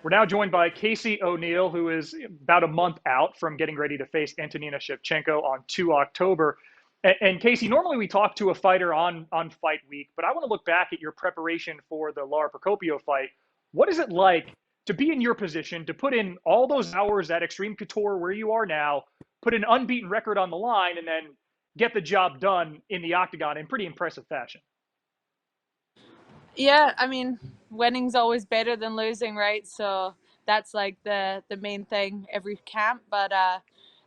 We're now joined by Casey O'Neill, who is about a month out from getting ready to face Antonina Shevchenko on 2 October. And Casey, normally we talk to a fighter on fight week, but I want to look back at your preparation for the Lara Procopio fight. What is it like to be in your position, to put in all those hours at Extreme Couture where you are now, put an unbeaten record on the line, and then get the job done in the octagon in pretty impressive fashion? Yeah, I mean, winning's always better than losing, right? So that's like the main thing every camp. But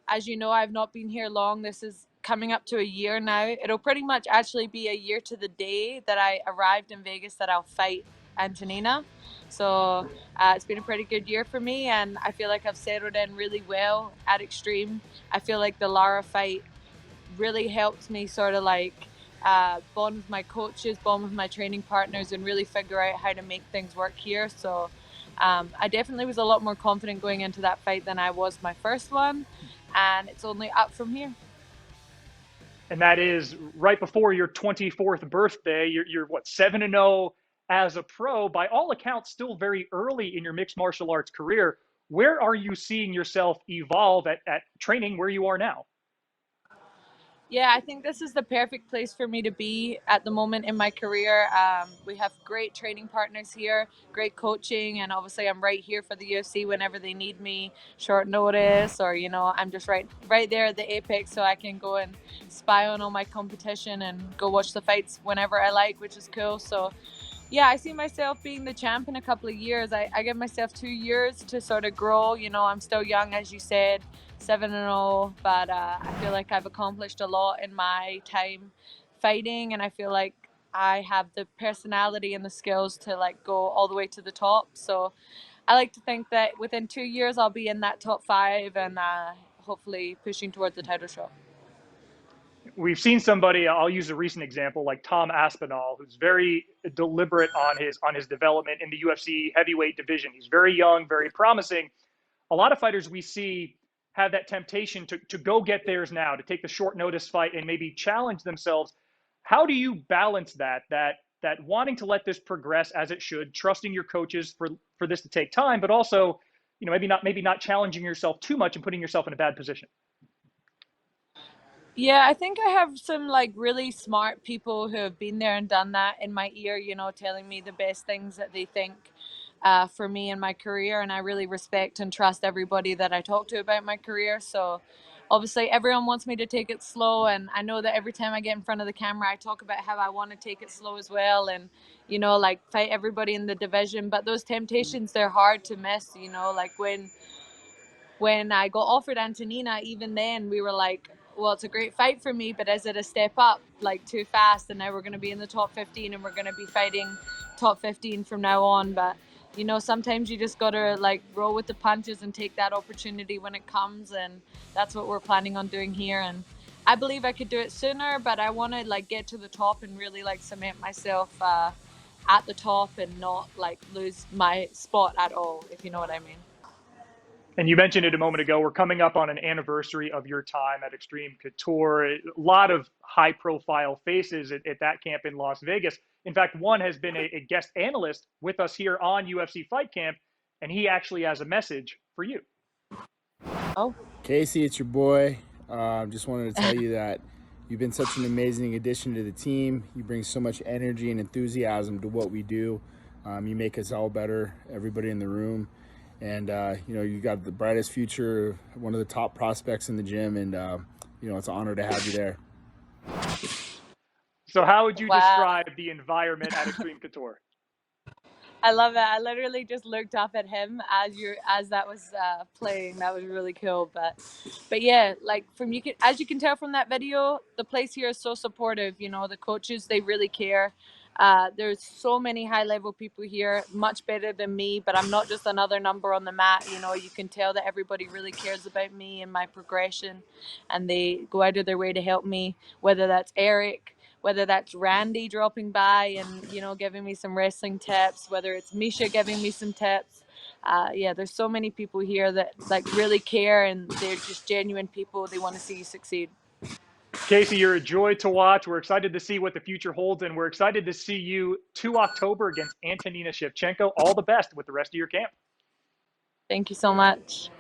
as you know, I've not been here long. This is coming up to a year now. It'll pretty much actually be a year to the day that I arrived in Vegas that I'll fight Antonina. So it's been a pretty good year for me, and I feel like I've settled in really well at Extreme. I feel like the Lara fight really helped me sort of like bond with my coaches, bond with my training partners, and really figure out how to make things work here. So I definitely was a lot more confident going into that fight than I was my first one, and it's only up from here. And that is right before your 24th birthday. You're what, 7-0 as a pro? By all accounts, still very early in your mixed martial arts career. Where are you seeing yourself evolve at training where you are now? Yeah, I think this is the perfect place for me to be at the moment in my career. We have great training partners here, great coaching, and obviously I'm right here for the UFC whenever they need me, short notice, or I'm just right there at the apex, so I can go and spy on all my competition and go watch the fights whenever I like, which is cool. So yeah, I see myself being the champ in a couple of years. I give myself 2 years to sort of grow. I'm still young, as you said, 7-0, but I feel like I've accomplished a lot in my time fighting, and I feel like I have the personality and the skills to like go all the way to the top. So I like to think that within 2 years I'll be in that top five and hopefully pushing towards the title shot. We've seen somebody, I'll use a recent example, like Tom Aspinall, who's very deliberate on his development in the UFC heavyweight division. He's very young, very promising. A lot of fighters we see have that temptation to go get theirs now, to take the short notice fight and maybe challenge themselves. How do you balance that wanting to let this progress as it should, trusting your coaches for this to take time, but also, maybe not challenging yourself too much and putting yourself in a bad position? Yeah, I think I have some like really smart people who have been there and done that in my ear, telling me the best things that they think for me in my career. And I really respect and trust everybody that I talk to about my career. So obviously, everyone wants me to take it slow. And I know that every time I get in front of the camera, I talk about how I want to take it slow as well. And, like fight everybody in the division. But those temptations, they're hard to miss, like when I got offered Antonina, even then we were like, well, it's a great fight for me, but is it a step up like too fast? And now we're going to be in the top 15 and we're going to be fighting top 15 from now on. But, sometimes you just got to like roll with the punches and take that opportunity when it comes. And that's what we're planning on doing here. And I believe I could do it sooner, but I want to like get to the top and really like cement myself at the top and not like lose my spot at all, if you know what I mean. And you mentioned it a moment ago. We're coming up on an anniversary of your time at Extreme Couture. A lot of high profile faces at that camp in Las Vegas. In fact, one has been a guest analyst with us here on UFC Fight Camp, and he actually has a message for you. Oh, Casey, it's your boy. Just wanted to tell you that you've been such an amazing addition to the team. You bring so much energy and enthusiasm to what we do. You make us all better, everybody in the room. And, you got the brightest future, one of the top prospects in the gym. And, it's an honor to have you there. So, how would you wow. describe the environment at Extreme Couture? I love it. I literally just looked up at him as that was playing. That was really cool. But yeah, like as you can tell from that video, the place here is so supportive. The coaches, they really care. There's so many high level people here, much better than me. But I'm not just another number on the mat. You can tell that everybody really cares about me and my progression, and they go out of their way to help me. Whether that's Eric, whether that's Randy dropping by and, giving me some wrestling tips, whether it's Misha giving me some tips. Yeah, there's so many people here that like really care, and they're just genuine people. They want to see you succeed. Casey, you're a joy to watch. We're excited to see what the future holds, and we're excited to see you 2 October against Antonina Shevchenko. All the best with the rest of your camp. Thank you so much.